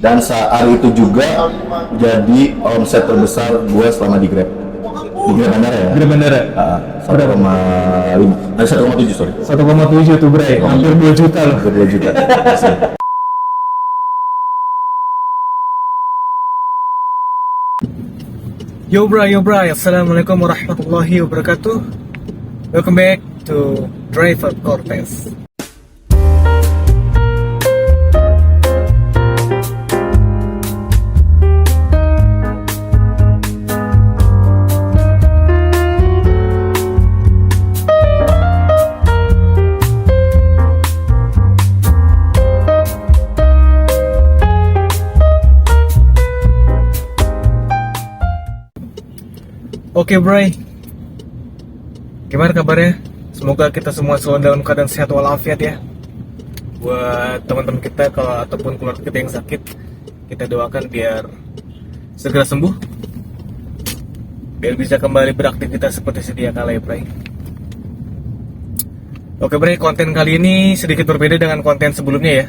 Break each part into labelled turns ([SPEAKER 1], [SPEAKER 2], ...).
[SPEAKER 1] Dan saat itu juga jadi omset terbesar gue selama di Grab. Di Grab Bandara ya?
[SPEAKER 2] Grab Bandara?
[SPEAKER 1] 1,5, 1,7 sorry.
[SPEAKER 2] 1,7 tuh Bray, hampir 2 juta loh.
[SPEAKER 1] Hampir 2 juta.
[SPEAKER 2] Yo bray, assalamualaikum warahmatullahi wabarakatuh. Welcome back to Driver Cortez. Oke Bray, gimana kabarnya? Semoga kita semua selalu dalam keadaan sehat walafiat ya. Buat teman-teman kita kalau ataupun keluarga kita yang sakit, kita doakan biar segera sembuh, biar bisa kembali beraktivitas seperti sedia kala ya Bray. Oke Bray, konten kali ini sedikit berbeda dengan konten sebelumnya ya.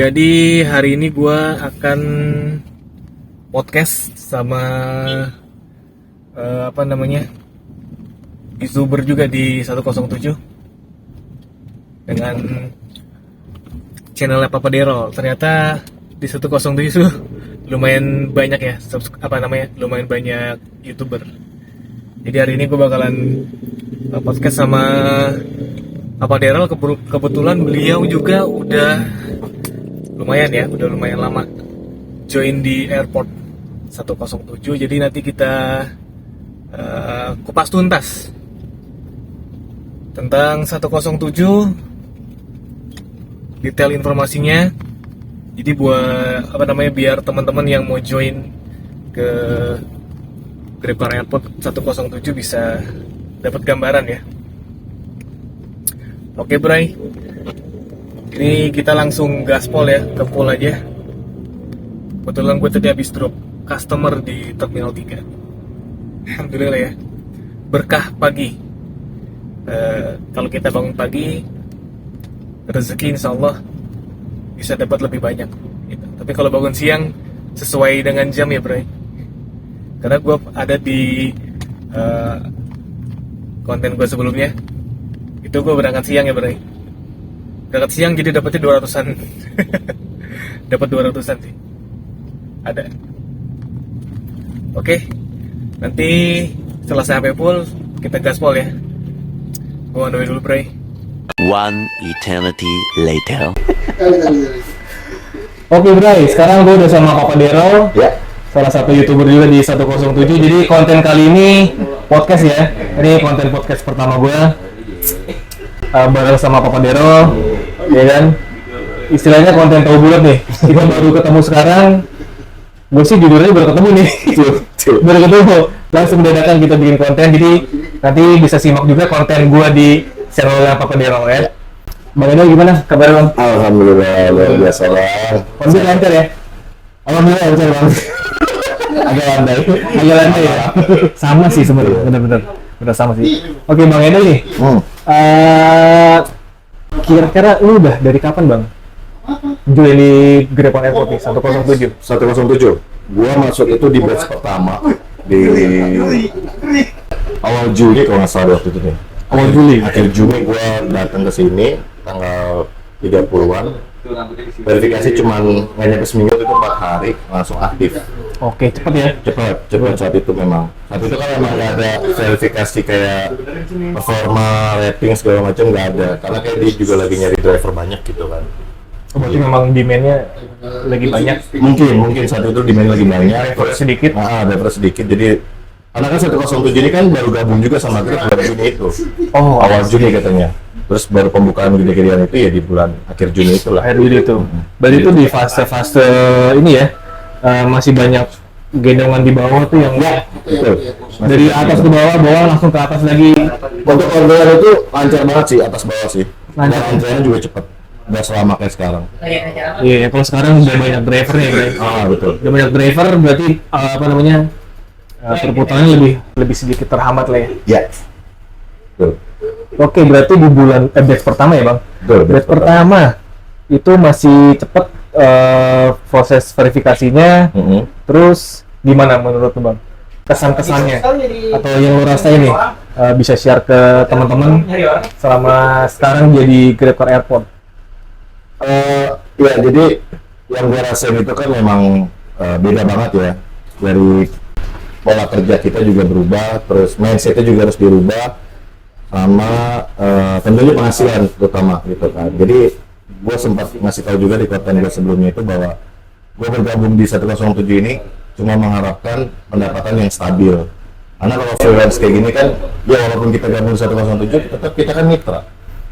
[SPEAKER 2] Jadi hari ini gua akan podcast sama YouTuber juga di 107 dengan channelnya Papa Derol. Ternyata di 107 lumayan banyak ya lumayan banyak YouTuber. Jadi hari ini gue bakalan podcast sama Papa Derol. Kebetulan beliau juga udah lumayan lama join di airport 107. Jadi nanti kita kupas tuntas tentang 107, detail informasinya. Jadi buat biar teman-teman yang mau join ke Grab Airport 107 bisa dapat gambaran ya. Oke Bray, ini kita langsung gaspol ya, ke pool aja. Kebetulan gue tadi habis drop customer di Terminal 3. Alhamdulillah ya, berkah pagi. Kalau kita bangun pagi, rezeki insya Allah bisa dapat lebih banyak gitu. Tapi kalau bangun siang, sesuai dengan jam ya Bray. Karena gue ada di konten gue sebelumnya, itu gue berangkat siang ya Bray. Berangkat siang jadi dapetnya 200-an. Dapat 200-an sih. Ada. Oke. Nanti setelah sampai pool, kita gaspol ya. Gua on the way dulu Bray.
[SPEAKER 3] One eternity later.
[SPEAKER 2] Oke Bray, sekarang gue udah sama Papa Derol
[SPEAKER 1] Ya.
[SPEAKER 2] Salah satu YouTuber juga di 107. Jadi konten kali ini podcast ya. Ini konten podcast pertama gue bareng sama Papa Derol, ya kan. Istilahnya konten tahu bulat nih. Kita baru ketemu sekarang. Gue sih jujurnya baru ketemu nih. Baru ketemu, langsung dadakan kita bikin konten. Jadi nanti bisa simak juga konten gue di channel Papa Derol ya. Bang Edo gimana kabar Bang?
[SPEAKER 1] Alhamdulillah luar biasa lah.
[SPEAKER 2] Konten lancar ya? Alhamdulillah lancar Bang. Agak landai ya. Sama sih sebenarnya, benar sama sih. Oke Bang Edo nih. Kira-kira lu udah dari kapan Bang join di Grab Airport nih 107?
[SPEAKER 1] 107. Gua masuk itu di batch pertama di awal Juli kalau nggak salah waktu itu nih.
[SPEAKER 2] Awal Juli.
[SPEAKER 1] Akhir Juni gua datang ke sini tanggal 30-an. Verifikasi cuman nggak nyampe seminggu, itu 4 hari langsung aktif.
[SPEAKER 2] Oke, cepet ya?
[SPEAKER 1] Cepet saat itu memang. Saat itu kan memang nggak ada verifikasi kayak performa, rating segala macam, nggak ada. Karena kayak dia juga lagi nyari driver banyak gitu kan.
[SPEAKER 2] Oh, berarti memang demand-nya lagi banyak.
[SPEAKER 1] Mungkin saat itu demand lagi banyak.
[SPEAKER 2] Sedikit.
[SPEAKER 1] Driver sedikit. Jadi karena kan 107 ini kan baru gabung juga sama Grab bulan Juni itu.
[SPEAKER 2] Oh,
[SPEAKER 1] awal Juni katanya. Terus baru pembukaan gede-gedean itu ya di bulan akhir Juni itulah.
[SPEAKER 2] Akhir Juni itu. Berarti itu di fase-fase ini ya, masih banyak gendongan di bawah tuh yang
[SPEAKER 1] Betul.
[SPEAKER 2] dari atas ke bawah, bawah langsung ke atas lagi.
[SPEAKER 1] Untuk orderan itu lancar banget sih, atas bawah sih. Dan
[SPEAKER 2] Lancar.
[SPEAKER 1] antriannya juga cepet. Nggak selama kayak sekarang.
[SPEAKER 2] Iya, kalau sekarang udah banyak driver ya, Bray.
[SPEAKER 1] Betul.
[SPEAKER 2] Udah banyak driver, berarti perputarannya lebih sedikit terhambat lah ya.
[SPEAKER 1] Ya. Betul.
[SPEAKER 2] Oke, berarti di bulan batch pertama ya, Bang?
[SPEAKER 1] Betul.
[SPEAKER 2] Batch pertama itu masih cepet proses verifikasinya,
[SPEAKER 1] Mm-mm.
[SPEAKER 2] terus gimana menurut lu, Bang? Kesan-kesannya atau yang lu rasain nih bisa share ke teman-teman selama sekarang jadi GrabCar Airport.
[SPEAKER 1] Ya jadi yang gue rasain itu kan memang beda banget ya, dari pola kerja kita juga berubah, terus mindsetnya juga harus dirubah, sama tentunya penghasilan terutama gitu kan. Jadi gue sempat ngasih tahu juga di konten gue sebelumnya itu bahwa gue bergabung di 107 ini cuma mengharapkan pendapatan yang stabil. Karena kalau freelance kayak gini kan, ya walaupun kita gabung di 107, tetap kita kan mitra,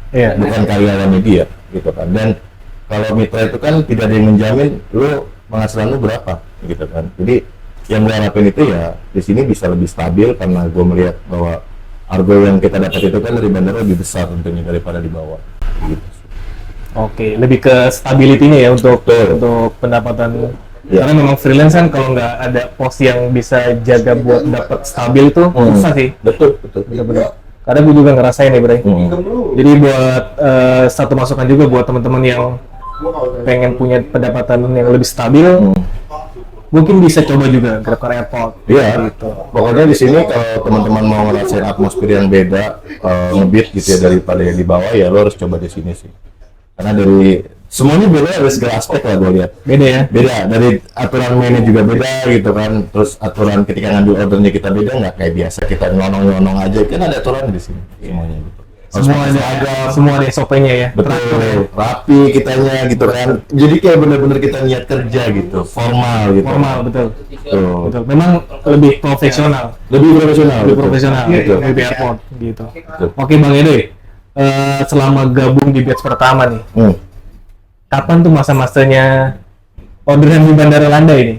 [SPEAKER 2] Iya.
[SPEAKER 1] bukan karyawan media gitu kan. Dan kalau mitra itu kan tidak ada yang menjamin lu penghasilan lu berapa gitu kan. Jadi yang gue harapin itu ya di sini bisa lebih stabil, karena gue melihat bahwa harga yang kita dapat itu kan dari bandara lebih besar tentunya daripada di bawah gitu.
[SPEAKER 2] Oke, lebih ke stability-nya ya untuk
[SPEAKER 1] Betul.
[SPEAKER 2] untuk pendapatan.
[SPEAKER 1] Iya.
[SPEAKER 2] Karena memang freelance kan kalau nggak ada pos yang bisa jaga buat dapat stabil tuh susah sih.
[SPEAKER 1] Betul.
[SPEAKER 2] Bener-bener. Karena gue juga ngerasain ya, Bray.
[SPEAKER 1] Hmm.
[SPEAKER 2] Jadi buat satu masukan juga buat teman-teman yang pengen punya pendapatan yang lebih stabil, mungkin bisa coba juga GrabCar Airport.
[SPEAKER 1] Iya, pokoknya di sini kalau teman-teman mau ngerasain atmosfer yang beda, ngebeat gitu ya daripada yang di bawah, ya lo harus coba di sini sih. Karena dari semuanya beda dari segala aspek lah gue lihat.
[SPEAKER 2] Beda ya?
[SPEAKER 1] Beda, dari aturan mainnya juga beda gitu kan. Terus aturan ketika ngambil ordernya kita beda, nggak kayak biasa kita nyonong-nyonong aja. Kan ada aturan di sini semuanya gitu.
[SPEAKER 2] Semua ada SOP-nya ya.
[SPEAKER 1] Betul, rapi kitanya gitu kan. Jadi kayak bener-bener kita niat kerja gitu, formal gitu.
[SPEAKER 2] Formal, betul.
[SPEAKER 1] Tuh.
[SPEAKER 2] Betul. Memang lebih profesional.
[SPEAKER 1] Lebih profesional.
[SPEAKER 2] Lebih
[SPEAKER 1] betul.
[SPEAKER 2] profesional
[SPEAKER 1] Betul.
[SPEAKER 2] di airport gitu.
[SPEAKER 1] Betul.
[SPEAKER 2] Oke, Bang Edoy. Selama gabung di batch pertama nih, kapan tuh masa-masanya orderan di Bandara Landai ini?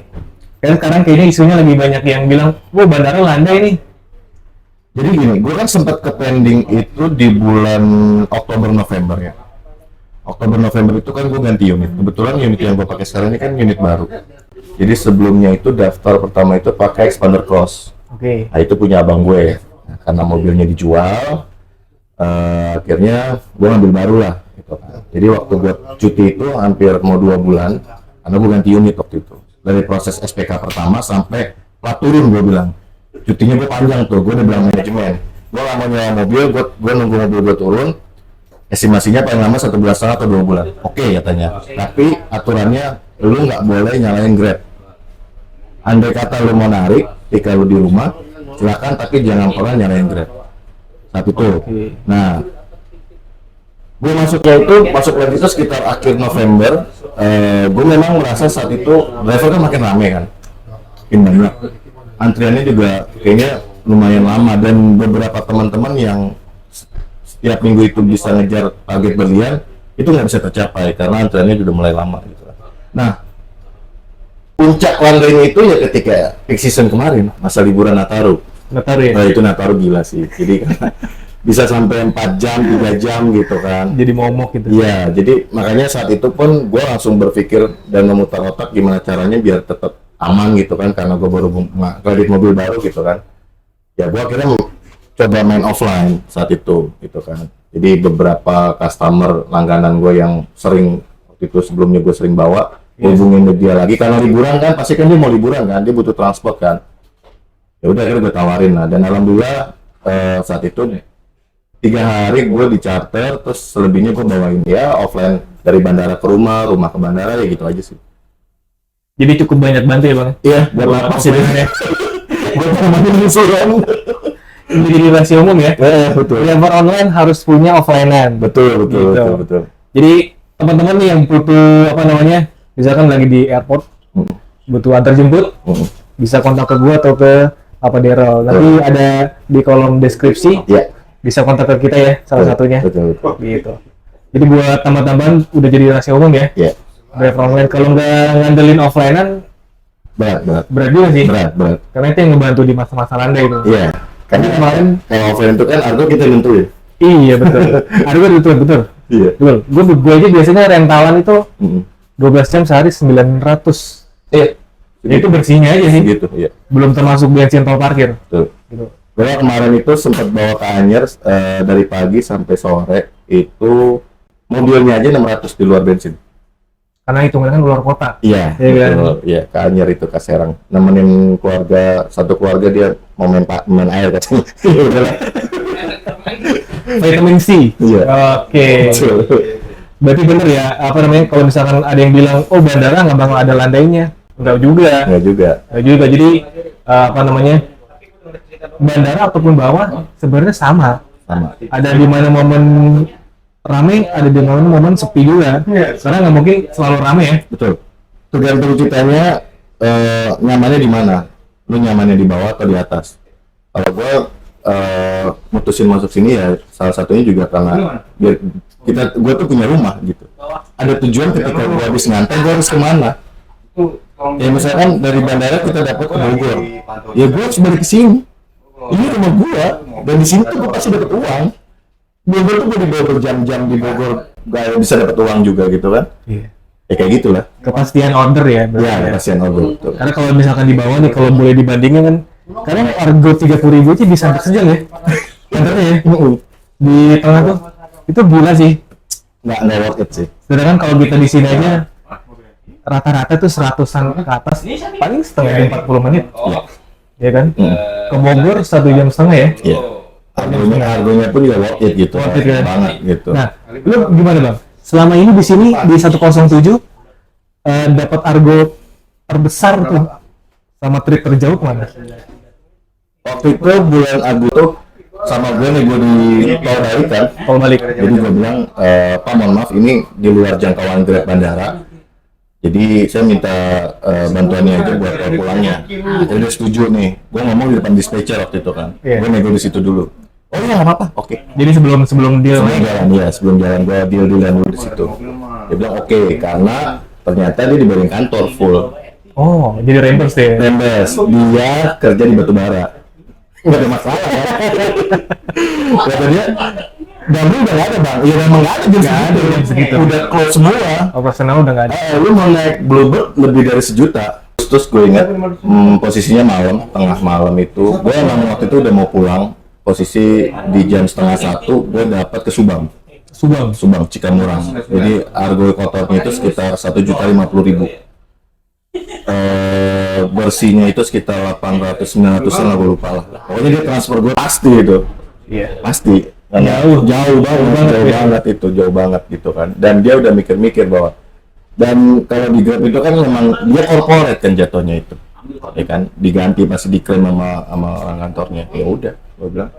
[SPEAKER 2] Kan sekarang kayaknya isunya lebih banyak yang bilang, wah Bandara Landai nih.
[SPEAKER 1] Jadi gini, gue kan sempat ke pending itu di bulan Oktober-November ya. Oktober-November itu kan gue ganti unit. Kebetulan unit yang gue pakai sekarang ini kan unit baru. Jadi sebelumnya itu daftar pertama itu pakai expander cross.
[SPEAKER 2] Oke.
[SPEAKER 1] Nah itu punya abang gue. Nah, karena mobilnya dijual, akhirnya gue ngambil baru lah. Gitu. Jadi waktu gue cuti itu hampir mau 2 bulan, karena gue ganti unit waktu itu. Dari proses SPK pertama sampai plat turun gue bilang. Cutinya gue panjang tuh, gue udah bilang manajemen. Gue gak mau nyewa mobil, gue nunggu mobil gue turun. Estimasinya paling lama 1,5 bulan atau 2 bulan. Oke katanya. Tapi aturannya lu nggak boleh nyalain Grab. Andai kata lu mau narik, ketika lu di rumah, silakan, tapi jangan pernah nyalain Grab. Saat itu. Nah, gue masuk lagi itu sekitar akhir November. Gue memang merasa saat itu driver kan makin rame kan, makin banyak. Antriannya juga kayaknya lumayan lama, dan beberapa teman-teman yang setiap minggu itu bisa ngejar target berlian itu nggak bisa tercapai karena antriannya sudah mulai lama gitu. Nah, puncak landainya itu ya ketika peak season kemarin, masa liburan Nataru.
[SPEAKER 2] Nataru ya?
[SPEAKER 1] Nah, itu Nataru gila sih. Jadi bisa sampai 4 jam, 3 jam gitu kan.
[SPEAKER 2] Jadi momok gitu.
[SPEAKER 1] Iya, jadi makanya saat itu pun gue langsung berpikir dan memutar otak gimana caranya biar tetap aman gitu kan, karena gue baru kredit mobil baru gitu kan. Ya gue akhirnya coba main offline saat itu gitu kan. Jadi beberapa customer langganan gue yang sering waktu itu sebelumnya gue sering bawa, hubungin dia lagi karena liburan kan, pasti kan dia mau liburan kan, dia butuh transport kan. Ya udah akhirnya gue tawarin lah, dan alhamdulillah saat itu 3 hari gue di charter, terus selebihnya gue bawain dia offline dari bandara ke rumah, rumah ke bandara, ya gitu aja sih.
[SPEAKER 2] Jadi cukup banyak bantu ya, Bang?
[SPEAKER 1] Iya, buat lapas sih
[SPEAKER 2] ya.
[SPEAKER 1] buat teman-teman insuran.
[SPEAKER 2] Jadi rahasia umum ya.
[SPEAKER 1] Betul.
[SPEAKER 2] Driver online harus punya offline-an.
[SPEAKER 1] Betul.
[SPEAKER 2] Gitu. Jadi teman-teman nih yang butuh apa namanya, misalkan lagi di airport, butuh antar jemput, bisa kontak ke gua atau ke apa Daryl. Nanti ada di kolom deskripsi.
[SPEAKER 1] Iya.
[SPEAKER 2] Bisa kontak ke kita ya, salah satunya.
[SPEAKER 1] Betul.
[SPEAKER 2] Gitu. Jadi buat tambahan-tambahan udah jadi rahasia umum ya.
[SPEAKER 1] Iya.
[SPEAKER 2] Driver online kalau nggak ngandelin offline-an berat juga sih.
[SPEAKER 1] Berat.
[SPEAKER 2] Karena itu yang ngebantu di masa-masa landai itu.
[SPEAKER 1] Iya.
[SPEAKER 2] Karena kemarin
[SPEAKER 1] kalau offline itu kan harga kita nentuin.
[SPEAKER 2] iya betul. Harga betul.
[SPEAKER 1] Iya.
[SPEAKER 2] Betul. Gue aja biasanya rentalan itu 12 jam sehari 900.
[SPEAKER 1] Iya.
[SPEAKER 2] Ya, itu bersihnya aja sih.
[SPEAKER 1] Gitu, iya.
[SPEAKER 2] Belum termasuk bensin tol parkir.
[SPEAKER 1] Betul.
[SPEAKER 2] Gitu.
[SPEAKER 1] Gue kemarin itu sempat bawa ke Anyer dari pagi sampai sore, itu mobilnya aja 600 di luar bensin.
[SPEAKER 2] karena hitungannya kan luar kota.
[SPEAKER 1] Iya,
[SPEAKER 2] Iya kan?
[SPEAKER 1] betul. Iya, ke Anyer itu ke Serang. Nemenin satu keluarga dia mau main air katanya. Ya udahlah.
[SPEAKER 2] Vitamin C.
[SPEAKER 1] Iya.
[SPEAKER 2] Oke.
[SPEAKER 1] Betul.
[SPEAKER 2] Berarti bener ya, apa namanya, kalau misalkan ada yang bilang, oh bandara nggak bakal ada landainya. Enggak juga.
[SPEAKER 1] Enggak juga.
[SPEAKER 2] Enggak juga. Jadi, apa namanya, bandara ataupun bawah sebenarnya sama.
[SPEAKER 1] Sama.
[SPEAKER 2] Ada di mana momen rame, ada di mana momen sepi juga. Karena nggak mungkin selalu rame ya.
[SPEAKER 1] Betul. Tergantung ceritanya nyamannya di mana. Lu nyamannya di bawah atau di atas. Kalau gue mutusin masuk sini ya salah satunya juga karena biar gue tuh punya rumah gitu. Ada tujuan ketika gue habis ngantor gue harus kemana. Ya misalkan dari bandara kita dapat ke Bogor. Ya gue harus balik ke sini. Ini rumah gue dan di sini tuh gue pasti dapat uang. Bogor tuh gue dibawa berjam-jam di Bogor gak bisa dapat uang juga gitu kan.
[SPEAKER 2] Iya.
[SPEAKER 1] Ya kayak gitulah.
[SPEAKER 2] Kepastian order ya. berarti
[SPEAKER 1] Ya, kasihan Bogor. Betul.
[SPEAKER 2] Karena kalau misalkan di bawah nih, kalau boleh dibandingin kan, karena harga 30.000 aja bisa sampai sejam ya. Antaranya ya. Di tengah tuh, itu gila sih.
[SPEAKER 1] Nggak worth it sih.
[SPEAKER 2] Sedangkan kalau kita di sini aja, rata-rata tuh 100-an ke atas, paling setengah jam 40 menit.
[SPEAKER 1] Iya.
[SPEAKER 2] Ya kan? Ke Bogor 1 jam setengah ya.
[SPEAKER 1] Iya. Harganya pun juga worth it gitu.
[SPEAKER 2] Worth it, kan?
[SPEAKER 1] Banget gitu.
[SPEAKER 2] Nah, lu gimana bang? Selama ini di sini di 107 dapat argo terbesar tuh sama trip terjauh mana?
[SPEAKER 1] Waktu itu bulan Agustus sama gue nih, gue di tol balik kan.
[SPEAKER 2] Kalau balik.
[SPEAKER 1] Jadi gue bilang, Pak mohon maaf ini di luar jangkauan Grab bandara. Jadi saya minta bantuannya aja buat pulangnya. Jadi dia setuju nih. Gue ngomong di depan dispatcher waktu itu kan.
[SPEAKER 2] Iya.
[SPEAKER 1] Gue nego di situ dulu. Oh iya nggak apa-apa. Oke.
[SPEAKER 2] Jadi sebelum dia
[SPEAKER 1] Sebelum jalan gue deal-dealan dulu di situ. Dia bilang oke, karena ternyata dia dibayarin kantor full.
[SPEAKER 2] oh, jadi reimburse deh.
[SPEAKER 1] Rembes, dia kerja di batubara. Nggak ada masalah ya. Kata dia, Damri udah nggak ada bang. Iya memang nggak ada jam segitu. Udah close semua.
[SPEAKER 2] Operasional udah nggak ada.
[SPEAKER 1] Lu mau naik Bluebird lebih dari 1 juta. Terus gue ingat posisinya malam, tengah malam itu. Gue emang waktu itu udah mau pulang. Posisi di jam 12:30 gue dapat ke Subang, Cikamurang. Jadi argo kotornya itu sekitar 1.050.000. Bersihnya itu sekitar 800-900an lah, gue lupa lah. Pokoknya dia transfer gue pasti itu.
[SPEAKER 2] Iya.
[SPEAKER 1] Pasti. Karena jauh banget gitu kan. Dan dia udah mikir-mikir bahwa, dan kalau di Grab itu kan memang dia corporate kan jatuhnya itu. Ya kan, diganti pasti diklaim sama orang kantornya. Ya udah, gue bilang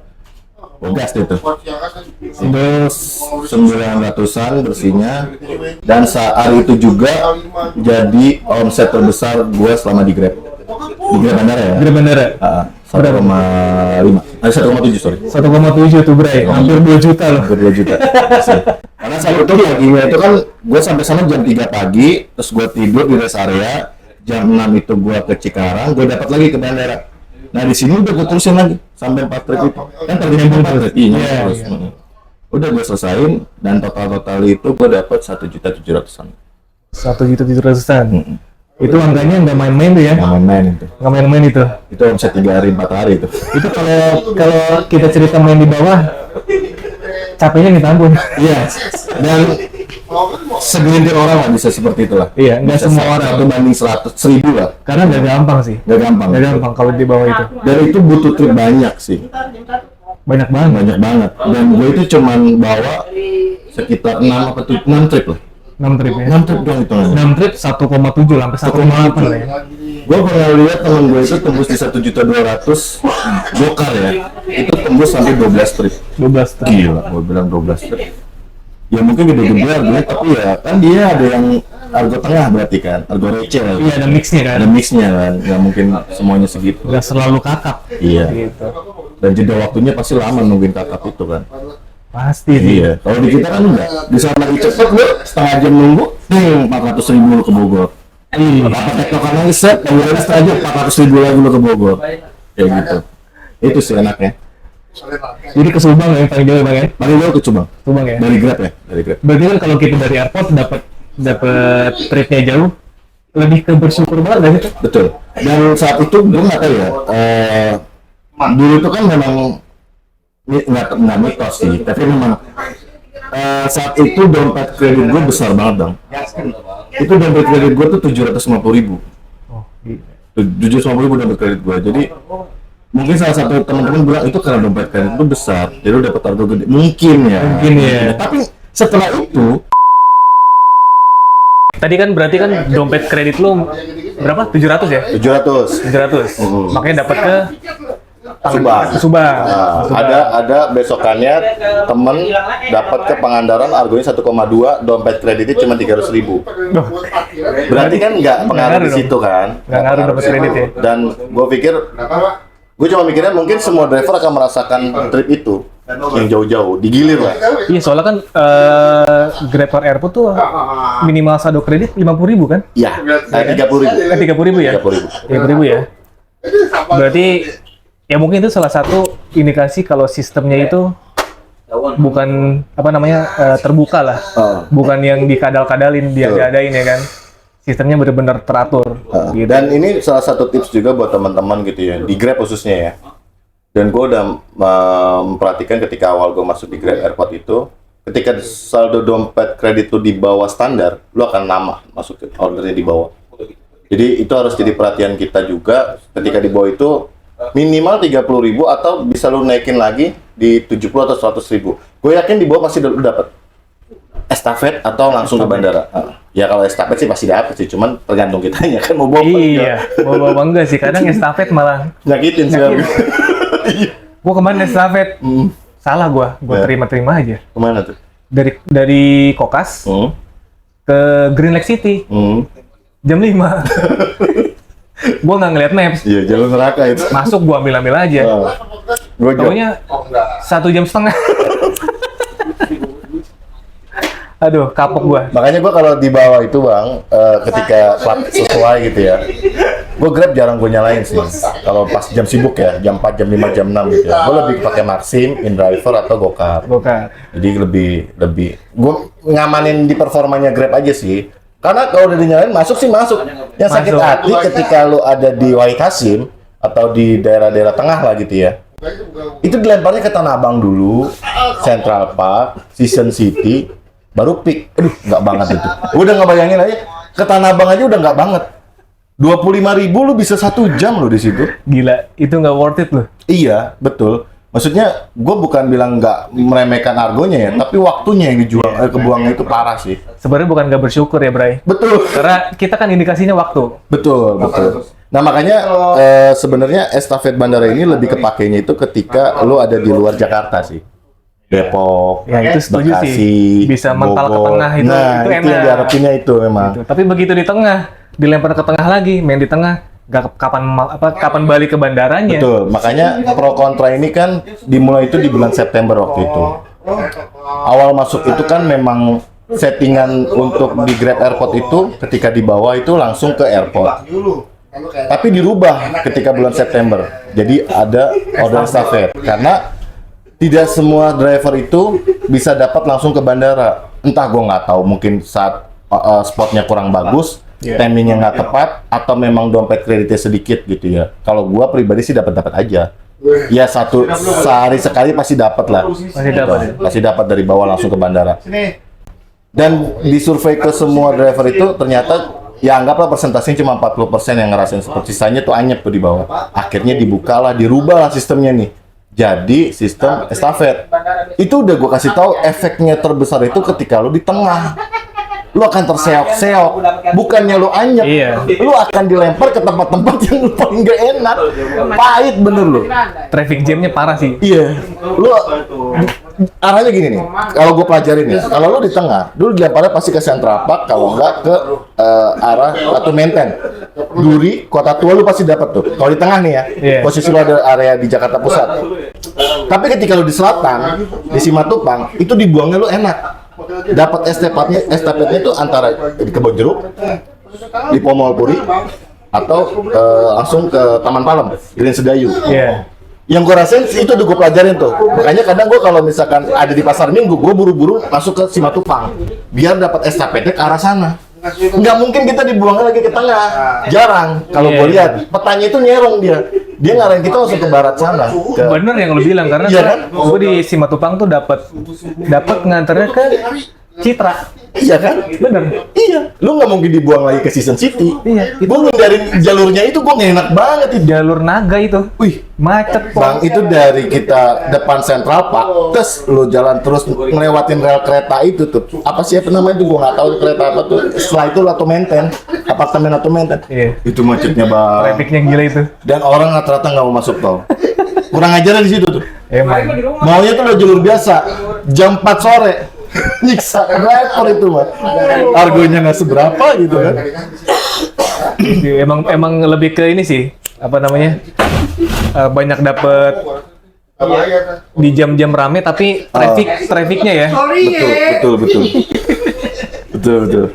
[SPEAKER 1] gas itu. Terus 900-an bersihnya, dan saat itu juga jadi omset terbesar gue selama di Grab. Di Grab bandara ya.
[SPEAKER 2] Grab bandara.
[SPEAKER 1] 1,5. 1,7 sorry.
[SPEAKER 2] 1,7 tuh Bray, hampir 2 juta loh.
[SPEAKER 1] Hampir 2 juta. Karena saat itu paginya itu kan gue sampai sana jam 3 pagi, terus gue tidur di rest area. Jam 6 itu gue ke Cikarang, gue dapat lagi ke bandara. Nah di sini udah gue terusin lagi sampai 4 trip itu. Kan ternyambung 4 trip. Iya. Udah gue selesain, dan total itu gue dapat 1.700.000-an.
[SPEAKER 2] 1.700.000-an. Itu angkanya nggak main-main tuh ya?
[SPEAKER 1] Nggak main-main itu.
[SPEAKER 2] Nggak main-main itu.
[SPEAKER 1] Itu omset 3 hari 4 hari itu.
[SPEAKER 2] Itu kalau kita cerita main di bawah, capeknya minta ampun.
[SPEAKER 1] Iya. Dan segelintir orang lah bisa seperti itulah.
[SPEAKER 2] Iya, nggak semua orang.
[SPEAKER 1] 1 banding 100.000 lah.
[SPEAKER 2] Karena nggak gampang sih.
[SPEAKER 1] Nggak gampang.
[SPEAKER 2] Nggak gampang kalau di bawah itu.
[SPEAKER 1] Dan itu butuh trip banyak sih.
[SPEAKER 2] Banyak banget.
[SPEAKER 1] Dan gue itu cuman bawa sekitar 6 trip lah.
[SPEAKER 2] 6 trip ya?
[SPEAKER 1] 6 trip doang itu.
[SPEAKER 2] 6 trip 1,7 sampai 1,8 lah ya.
[SPEAKER 1] Gue pernah lihat temen gue itu tembus di 1.200.000 gokar ya. Itu tembus sampai 12 trip.
[SPEAKER 2] 12 trip.
[SPEAKER 1] Gila, gue bilang 12 trip. Ya mungkin gede-gede harganya, tapi ya kan dia ada yang argo tengah berarti kan, argo receh.
[SPEAKER 2] Iya, ada mixnya kan.
[SPEAKER 1] Ada mixnya kan, nggak mungkin semuanya segitu.
[SPEAKER 2] Nggak selalu kakap.
[SPEAKER 1] Iya.
[SPEAKER 2] Gitu.
[SPEAKER 1] Dan jeda waktunya pasti lama nungguin kakap itu kan.
[SPEAKER 2] Pasti sih.
[SPEAKER 1] Iya. Kalau di kita kan enggak. Bisa lagi cepet lu setengah jam nunggu, 400.000 lu ke Bogor.
[SPEAKER 2] Iya.
[SPEAKER 1] Apa tektokan lagi set, kemudian setengah jam 400.000 lagi lu ke Bogor. Kayak gitu. Itu sih enaknya.
[SPEAKER 2] Jadi ke Subang ya paling jauh Bang ya?
[SPEAKER 1] Paling jauh ke Subang.
[SPEAKER 2] Subang ya?
[SPEAKER 1] Dari Grab ya, dari Grab.
[SPEAKER 2] Berarti kan kalau kita dari airport dapat tripnya jauh, lebih ke bersyukur banget kan itu?
[SPEAKER 1] Betul. Dan saat itu gue nggak tahu ya. Dulu itu kan memang nggak mitos sih, tapi memang saat itu dompet kredit gue besar banget dong. Itu dompet kredit gue tuh 750.000.
[SPEAKER 2] Oh, iya.
[SPEAKER 1] 750.000 dompet kredit gue. Jadi mungkin salah satu teman-teman bilang itu karena dompet kredit itu besar, jadi lu dapat harga gede. Mungkin ya. Tapi setelah itu,
[SPEAKER 2] tadi kan berarti kan dompet kredit lu berapa? 700 ya?
[SPEAKER 1] 700.
[SPEAKER 2] 700. Makanya dapat ke
[SPEAKER 1] Subang.
[SPEAKER 2] Subang.
[SPEAKER 1] Ada besokannya temen dapat ke Pangandaran harganya 1,2, dompet kreditnya cuma 300.000. Berarti kan nggak pengaruh di situ kan?
[SPEAKER 2] Nggak ngaruh dompet kredit ya.
[SPEAKER 1] Dan gue cuma mikirnya mungkin semua driver akan merasakan trip itu yang jauh-jauh, digilir lah.
[SPEAKER 2] Iya, soalnya kan Grab per Airport tuh minimal saldo kredit 50.000 kan?
[SPEAKER 1] Iya, 30.000.
[SPEAKER 2] 30.000 ya?
[SPEAKER 1] 30.000.
[SPEAKER 2] 30.000 ya? Berarti ya mungkin itu salah satu indikasi kalau sistemnya itu bukan terbuka lah, bukan yang dikadal-kadalin, diadain ya kan? Sistemnya benar-benar teratur.
[SPEAKER 1] Gitu. Dan ini salah satu tips juga buat teman-teman gitu ya, di Grab khususnya ya. Dan gue udah memperhatikan ketika awal gue masuk di Grab Airport itu, ketika saldo dompet kredit itu di bawah standar, lo akan lama masuk ke ordernya di bawah. Jadi itu harus jadi perhatian kita juga. Ketika di bawah itu minimal 30.000 atau bisa lo naikin lagi di 70 atau 100.000. Gue yakin di bawah pasti lo dapat estafet atau langsung ke bandara. Ya kalau estafet sih pasti dapat sih, cuman tergantung kitanya kan mau bawa.
[SPEAKER 2] Iya, mau bawa enggak sih? Kadang estafet malah
[SPEAKER 1] nyakitin sih.
[SPEAKER 2] Gua kemarin estafet, salah gua terima-terima aja.
[SPEAKER 1] Kemana tuh?
[SPEAKER 2] Dari Kokas ke Green Lake City, jam 5. Gua nggak ngeliat maps.
[SPEAKER 1] Iya, jalur neraka itu.
[SPEAKER 2] Masuk gua ambil aja. Taunya 1,5 jam. Aduh, kapok gua.
[SPEAKER 1] Makanya gua kalau di bawah itu bang, ketika plat sesuai gitu ya, gua Grab jarang gua nyalain sih. Kalau pas jam sibuk ya, jam 4, jam 5, jam 6 gitu ya, gua lebih pakai Maxim, InDriver atau Gokar. Jadi lebih gua ngamanin di performanya Grab aja sih. Karena kalau udah dinyalain masuk sih masuk. Yang sakit hati ketika lu ada di Wai Kasim atau di daerah-daerah tengah lah gitu ya. Itu dilemparnya ke Tanah Abang dulu, Central Park, Season City, baru Peak. Aduh, nggak banget itu. Udah nggak bayangin aja, ke Tanah Abang aja udah nggak banget. 25.000 lu bisa 1 jam lo di situ.
[SPEAKER 2] Gila, itu nggak worth it loh.
[SPEAKER 1] Iya, betul. Maksudnya, gue bukan bilang nggak meremehkan argonya ya, tapi waktunya yang dijual, kebuangnya itu parah sih.
[SPEAKER 2] Sebenarnya bukan nggak bersyukur ya, Bray.
[SPEAKER 1] Betul.
[SPEAKER 2] Karena kita kan indikasinya waktu.
[SPEAKER 1] Betul. Nah makanya sebenarnya estafet bandara ini lebih kepakainya itu ketika lo ada di luar Jakarta sih. Depok,
[SPEAKER 2] Ya itu setuju
[SPEAKER 1] Bekasi,
[SPEAKER 2] sih. Bisa mental ke
[SPEAKER 1] Bogor.
[SPEAKER 2] tengah itu
[SPEAKER 1] Nah,
[SPEAKER 2] itu
[SPEAKER 1] itu
[SPEAKER 2] enak.
[SPEAKER 1] yang diharapinnya itu memang.
[SPEAKER 2] Gitu. Tapi begitu di tengah, dilempar ke tengah lagi, main di tengah, kapan balik ke bandaranya.
[SPEAKER 1] Betul, makanya pro kontra ini kan dimulai itu di bulan September waktu itu. Awal masuk itu kan memang settingan untuk di Grab Airport itu ketika di bawah itu langsung ke airport. Tapi dirubah ketika bulan September. Jadi ada order estafet karena tidak semua driver itu bisa dapat langsung ke bandara. Entah gue nggak tahu, mungkin saat spotnya kurang bagus, timingnya nggak tepat, atau memang dompet kreditnya sedikit gitu ya. Kalau gue pribadi sih dapat aja. Ya sehari sekali pasti dapat lah. Pasti dapat dari bawah langsung ke bandara. Dan di survei ke semua driver itu ternyata ya anggaplah persentasenya cuma 40% yang ngerasain seperti sisanya tuh anyep tuh di bawah. Akhirnya dibukalah, dirubah lah sistemnya nih. Jadi sistem estafet. Itu udah gue kasih tahu efeknya terbesar itu ketika lu di tengah. Lu akan terseok-seok, bukannya lu anyep, lu akan dilempar ke tempat-tempat yang lu paling gak enak, pahit bener lu.
[SPEAKER 2] Traffic jamnya parah sih.
[SPEAKER 1] Iya, lu arahnya gini nih, kalau gue pelajarin ya, kalau lu di tengah, dulu dilemparnya pasti ke Central Park, kalau enggak ke arah Ratu Menten, Duri, Kota Tua lu pasti dapat tuh. Kalau di tengah nih ya, posisi lu ada area di Jakarta Pusat. Tapi ketika lu di selatan, di Simatupang, itu dibuangnya lu enak. Dapat estafetnya itu antara di Kebon Jeruk, di Pomol Puri, atau langsung ke Taman Palem, Green Sedayu. Yang gue rasain itu udah gue pelajarin tuh. Makanya kadang gue kalau misalkan ada di pasar Minggu, gue buru-buru masuk ke Simatupang, biar dapat estafetnya ke arah sana. Nggak mungkin kita dibuangnya lagi ke tengah, jarang. Kalau gue lihat petanya itu nyerong dia. Dia ngarahin kita langsung ke barat sana.
[SPEAKER 2] Bener yang lu bilang karena
[SPEAKER 1] Iya kan?
[SPEAKER 2] gue di Simatupang tuh dapat nganternya ke Citra.
[SPEAKER 1] Iya kan?
[SPEAKER 2] Bener.
[SPEAKER 1] Iya. Lu nggak mungkin dibuang lagi ke Season City.
[SPEAKER 2] Iya.
[SPEAKER 1] Gue ngindarin jalurnya itu gue nggak enak banget itu.
[SPEAKER 2] Jalur naga itu.
[SPEAKER 1] Wih,
[SPEAKER 2] Macet
[SPEAKER 1] Bang, itu dari kita depan Central Park, terus lu jalan terus ngelewatin rel kereta itu tuh. Apa sih namanya itu? Gua nggak tahu kereta apa tuh. Setelah itu atau Menten, apartemen atau Menten.
[SPEAKER 2] Iya.
[SPEAKER 1] Itu macetnya Bang.
[SPEAKER 2] Trafficnya gila itu.
[SPEAKER 1] Dan orang rata-rata nggak mau masuk tol. Kurang ajar di situ tuh.
[SPEAKER 2] Emang.
[SPEAKER 1] Maunya tuh udah jalur biasa, jam 4 sore. Nyiksa driver itu mah. Argonya nggak seberapa gitu kan.
[SPEAKER 2] Iya, emang lebih ke ini sih. Apa namanya? Banyak dapet di jam-jam rame tapi trafficnya ya.
[SPEAKER 1] Betul.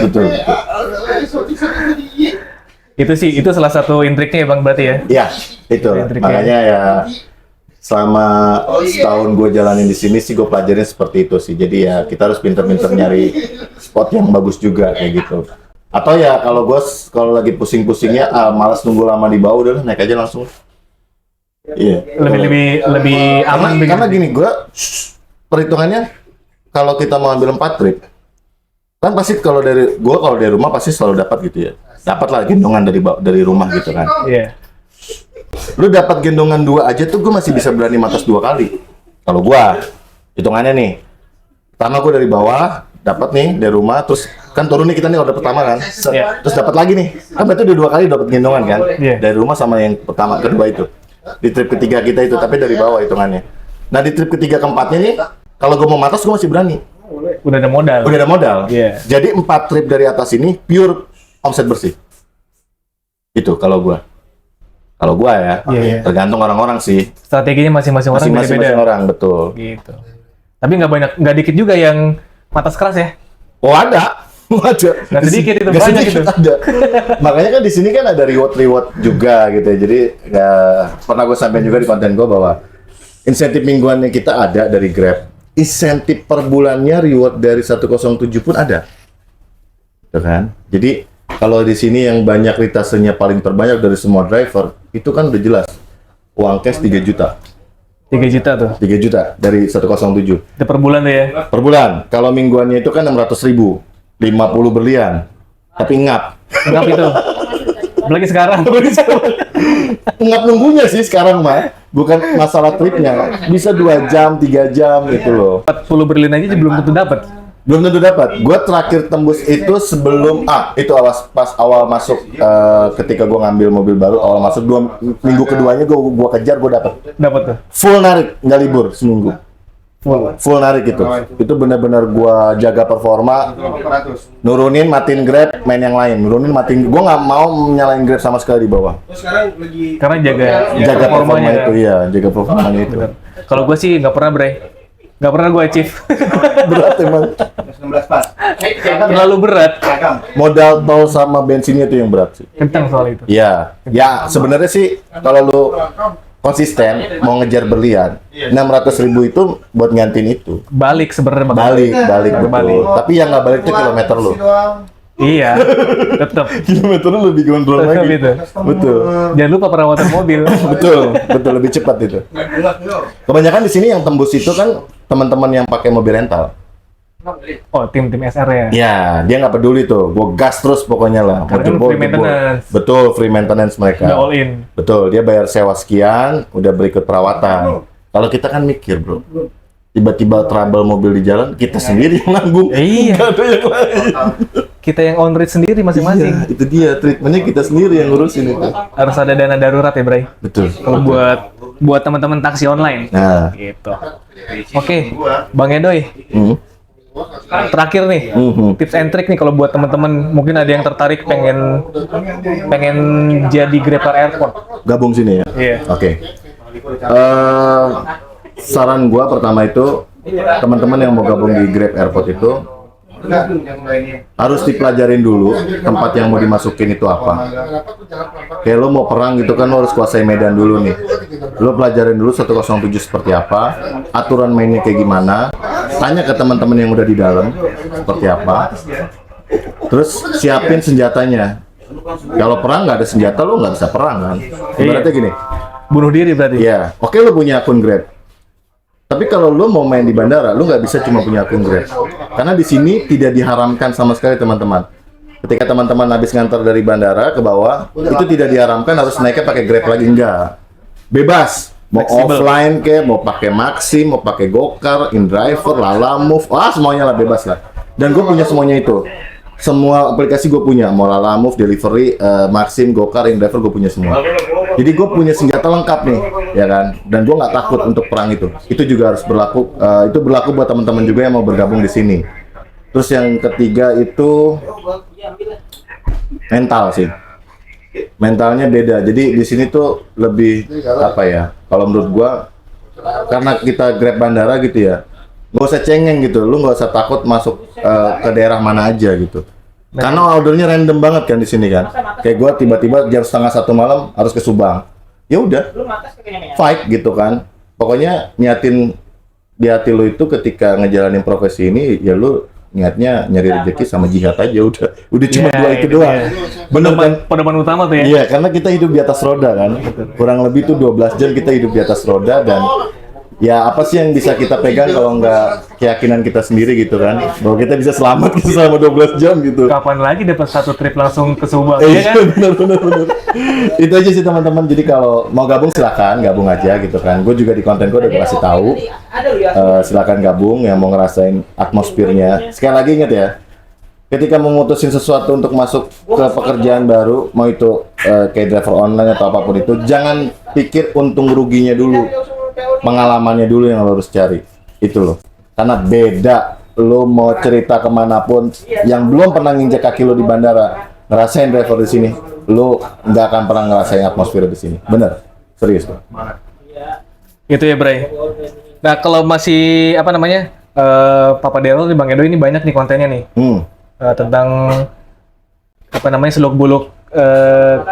[SPEAKER 1] Betul.
[SPEAKER 2] Itu salah satu intriknya ya Bang berarti ya.
[SPEAKER 1] Ya, itu.
[SPEAKER 2] Intriknya.
[SPEAKER 1] Makanya ya selama setahun gue jalanin di sini sih gue pelajarin seperti itu sih. Jadi ya kita harus pinter-pinter nyari spot yang bagus juga kayak gitu. Atau ya kalau lagi pusing-pusingnya malas nunggu lama di bawah, udah naik aja langsung. Iya.
[SPEAKER 2] Lebih aman
[SPEAKER 1] Karena gini, gue perhitungannya kalau kita mau ambil 4 trip, kan pasti kalau dari rumah pasti selalu dapat gitu ya. Dapat lah gendongan dari rumah gitu kan.
[SPEAKER 2] Iya.
[SPEAKER 1] Lu dapat gendongan 2 aja tuh gue masih bisa berani matas 2 kali. Kalau gua hitungannya nih, pertama gua dari bawah dapat nih dari rumah, terus kan turun nih kita nih order pertama kan, terus dapat lagi nih, kan berarti udah 2 kali dapat gendongan kan, dari rumah sama yang pertama kedua itu. Di trip ketiga kita itu, tapi dari bawah hitungannya. Nah di trip ketiga keempatnya nih, kalau gua mau matas gua masih berani.
[SPEAKER 2] Udah ada modal. Iya.
[SPEAKER 1] Jadi 4 trip dari atas ini pure omset bersih. Itu kalau gua ya, tergantung orang-orang sih.
[SPEAKER 2] Strateginya masing-masing orang beda-beda.
[SPEAKER 1] Masing-masing orang, betul.
[SPEAKER 2] Gitu. Tapi nggak dikit juga yang matas keras ya.
[SPEAKER 1] Oh ada.
[SPEAKER 2] Nggak sedikit itu,
[SPEAKER 1] Nggak
[SPEAKER 2] banyak
[SPEAKER 1] sedikit
[SPEAKER 2] itu.
[SPEAKER 1] ada. Makanya kan di sini kan ada reward juga gitu ya. Jadi ya, pernah gue sampaikan juga di konten gue bahwa insentif mingguannya kita ada dari Grab. Insentif per bulannya reward dari 107 pun ada. Gitu kan? Jadi kalau di sini yang banyak ritasenya paling terbanyak dari semua driver, itu kan udah jelas. Uang cash 3 juta.
[SPEAKER 2] 3 juta tuh.
[SPEAKER 1] 3 juta dari 107.
[SPEAKER 2] Itu per bulan tuh ya.
[SPEAKER 1] Per bulan. Kalau mingguannya itu kan 600.000. 50 berlian. Tapi ngap.
[SPEAKER 2] Ngap itu. Apalagi sekarang.
[SPEAKER 1] Ngap nunggunya sih sekarang mah. Bukan masalah tripnya. Bisa 2 jam, 3 jam gitu loh.
[SPEAKER 2] 40 berlin aja belum tentu dapat.
[SPEAKER 1] Belum tentu dapat. Gue terakhir tembus itu sebelum itu pas awal masuk ketika gue ngambil mobil baru awal masuk 2 minggu keduanya gue kejar gue dapat
[SPEAKER 2] Tuh.
[SPEAKER 1] full narik nggak libur seminggu full narik gitu. Itu benar-benar gue jaga performa, nurunin matiin Grab, main yang lain, nurunin matiin. Gue nggak mau nyalain Grab sama sekali di bawah.
[SPEAKER 2] Karena
[SPEAKER 1] Jaga performa itu ya, jaga performanya itu.
[SPEAKER 2] Kalau gue sih nggak pernah nggak pernah gue achieve.
[SPEAKER 1] Berat emang.
[SPEAKER 2] Terlalu berat.
[SPEAKER 1] Modal tol sama bensinnya itu yang berat sih.
[SPEAKER 2] Kencang soal itu.
[SPEAKER 1] Iya, ya sebenarnya sih kalau lu konsisten mau ngejar berlian, 600.000 itu buat ngantin itu.
[SPEAKER 2] Balik sebenarnya.
[SPEAKER 1] Balik betul.
[SPEAKER 2] Balik.
[SPEAKER 1] Tapi yang nggak balik itu kilometer lu.
[SPEAKER 2] Iya, tetap.
[SPEAKER 1] Kilometer lu lebih gondrong
[SPEAKER 2] Tetap
[SPEAKER 1] lagi.
[SPEAKER 2] itu.
[SPEAKER 1] Betul.
[SPEAKER 2] Jangan lupa perawatan mobil.
[SPEAKER 1] betul lebih cepat itu. Kebanyakan di sini yang tembus itu kan teman-teman yang pakai mobil rental.
[SPEAKER 2] Oh, tim SR ya.
[SPEAKER 1] Ya, dia nggak peduli tuh. Gue gas terus pokoknya lah.
[SPEAKER 2] Karena kan free maintenance.
[SPEAKER 1] Betul, free maintenance mereka.
[SPEAKER 2] Udah all in.
[SPEAKER 1] Betul, dia bayar sewa sekian, udah berikut perawatan. Kalau kita kan mikir, bro. Tiba-tiba trouble mobil di jalan, kita sendiri yang nanggung.
[SPEAKER 2] Iya.
[SPEAKER 1] Nggak ada yang lain.
[SPEAKER 2] Kita yang on road sendiri masing-masing.
[SPEAKER 1] Iya, itu dia treatmentnya kita sendiri yang ngurusin itu.
[SPEAKER 2] Harus ada dana darurat ya, Bray.
[SPEAKER 1] Betul.
[SPEAKER 2] Kalau buat teman-teman taksi online.
[SPEAKER 1] Nah,
[SPEAKER 2] Gitu. Oke, Bang Edoy. Terakhir nih, tips and trick nih kalau buat teman-teman mungkin ada yang tertarik pengen jadi Grabber Airport.
[SPEAKER 1] gabung sini ya.
[SPEAKER 2] Iya.
[SPEAKER 1] Oke. Saran gua pertama itu teman-teman yang mau gabung di Grab Airport itu harus dipelajarin dulu tempat yang mau dimasukin itu apa. Kayak lo mau perang gitu kan lo harus kuasai medan dulu nih. Lo pelajarin dulu 107 seperti apa, aturan mainnya kayak gimana. Tanya ke teman-teman yang udah di dalam seperti apa. Terus siapin senjatanya. Kalau perang nggak ada senjata lo nggak bisa perang kan. Ibaratnya gini.
[SPEAKER 2] Bunuh diri berarti.
[SPEAKER 1] Iya, oke lo punya akun Grab. Tapi kalau lo mau main di bandara, lo nggak bisa cuma punya akun Grab. Karena di sini tidak diharamkan sama sekali teman-teman. Ketika teman-teman habis ngantar dari bandara ke bawah, itu tidak diharamkan harus naiknya pakai Grab lagi, enggak. Bebas. Mau
[SPEAKER 2] Flexible.
[SPEAKER 1] offline ke, mau pakai Maxim, mau pakai Gokar, InDriver, Lalamove, semuanya lah bebas lah. Dan gue punya semuanya itu. Semua aplikasi gue punya, mau Lalamove, Delivery, Maxim, Gokar, InDriver gue punya semua. Jadi gue punya senjata lengkap nih, ya kan. Dan gue nggak takut untuk perang itu. Itu juga harus berlaku. Itu berlaku buat teman-teman juga yang mau bergabung di sini. Terus yang ketiga itu mental sih. Mentalnya beda. Jadi di sini tuh lebih apa ya? Kalau menurut gua, karena kita Grab bandara gitu ya, nggak usah cengeng gitu. Lu nggak usah takut masuk ke daerah mana aja gitu. Karena ordernya random banget kan di sini kan. Kayak gua tiba-tiba jam 1:30 malam harus ke Subang. Ya udah, fight gitu kan. Pokoknya niatin di hati lu itu ketika ngejalanin profesi ini, ya lu niatnya nyari rezeki sama jihad aja udah cuma
[SPEAKER 2] Iya,
[SPEAKER 1] dua itu
[SPEAKER 2] itu
[SPEAKER 1] doang.
[SPEAKER 2] dia.
[SPEAKER 1] Bener kan?
[SPEAKER 2] Pedoman utama tuh ya.
[SPEAKER 1] Iya, karena kita hidup di atas roda kan. Kurang lebih tuh 12 jam kita hidup di atas roda dan ya apa sih yang bisa kita pegang kalau nggak keyakinan kita sendiri gitu kan. Bahwa kita bisa selamat gitu selama 12 jam gitu.
[SPEAKER 2] Kapan lagi dapat satu trip langsung ke Subang,
[SPEAKER 1] Iya
[SPEAKER 2] ya kan?
[SPEAKER 1] bener. Itu aja sih teman-teman. Jadi kalau mau gabung silakan gabung aja gitu kan. Gue juga di konten gue udah kasih tahu. Silakan gabung yang mau ngerasain atmosfernya. Sekali lagi ingat ya, ketika memutusin sesuatu untuk masuk ke pekerjaan baru, mau itu kayak driver online atau apapun itu, jangan pikir untung ruginya dulu, pengalamannya dulu yang lo harus cari. Itu loh. Karena beda lo mau cerita kemanapun yang belum pernah nginjek kaki lo di bandara, ngerasain driver di sini, lo nggak akan pernah ngerasain atmosfer di sini. Bener, serius bro.
[SPEAKER 2] Itu ya, Bray. Nah, kalau masih apa namanya? Papa Dero di Bang Edo ini banyak nih kontennya nih. Tentang apa namanya seluk-beluk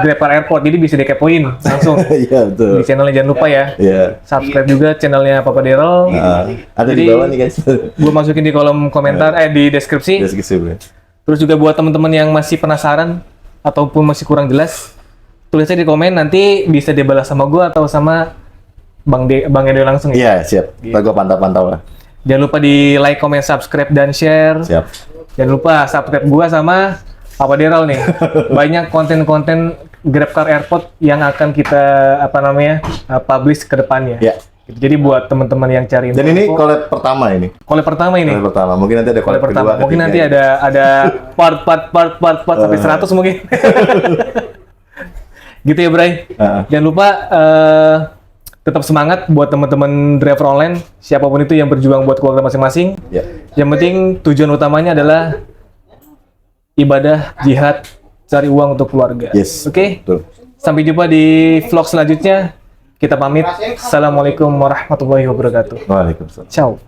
[SPEAKER 2] Grabcar Airport, jadi bisa dikepoin langsung
[SPEAKER 1] Iya betul.
[SPEAKER 2] di channelnya, jangan lupa ya.
[SPEAKER 1] Iya.
[SPEAKER 2] Subscribe juga channelnya Papa Dero.
[SPEAKER 1] Ada
[SPEAKER 2] Jadi,
[SPEAKER 1] di bawah nih guys.
[SPEAKER 2] Gue masukin di kolom komentar, di deskripsi.
[SPEAKER 1] Deskripsi bro.
[SPEAKER 2] Terus juga buat teman-teman yang masih penasaran ataupun masih kurang jelas, tulisnya di komen, nanti bisa dibalas sama gue atau sama Bang Edo langsung ya.
[SPEAKER 1] Iya siap. Ntar gue pantau-pantau lah.
[SPEAKER 2] Jangan lupa di like, comment, subscribe, dan share.
[SPEAKER 1] Siap.
[SPEAKER 2] Jangan lupa subscribe gua sama Papa Deral nih. Banyak konten-konten Grabcar Airport yang akan kita publish ke depannya.
[SPEAKER 1] Ya.
[SPEAKER 2] Jadi buat teman-teman yang cari
[SPEAKER 1] Dan ini
[SPEAKER 2] info,
[SPEAKER 1] collab pertama ini.
[SPEAKER 2] collab pertama ini.
[SPEAKER 1] Collab pertama. Mungkin nanti ada
[SPEAKER 2] Collab
[SPEAKER 1] collab
[SPEAKER 2] pertama.
[SPEAKER 1] kedua.
[SPEAKER 2] Mungkin nanti ada part sampai 100 mungkin. Gitu ya, Bray. Jangan lupa tetap semangat buat teman-teman driver online, siapapun itu yang berjuang buat keluarga masing-masing.
[SPEAKER 1] Ya.
[SPEAKER 2] Yang penting tujuan utamanya adalah ibadah, jihad, cari uang untuk keluarga.
[SPEAKER 1] Yes.
[SPEAKER 2] Oke?
[SPEAKER 1] Betul.
[SPEAKER 2] Sampai jumpa di vlog selanjutnya. Kita pamit. Assalamualaikum warahmatullahi wabarakatuh.
[SPEAKER 1] Waalaikumsalam.
[SPEAKER 2] Ciao.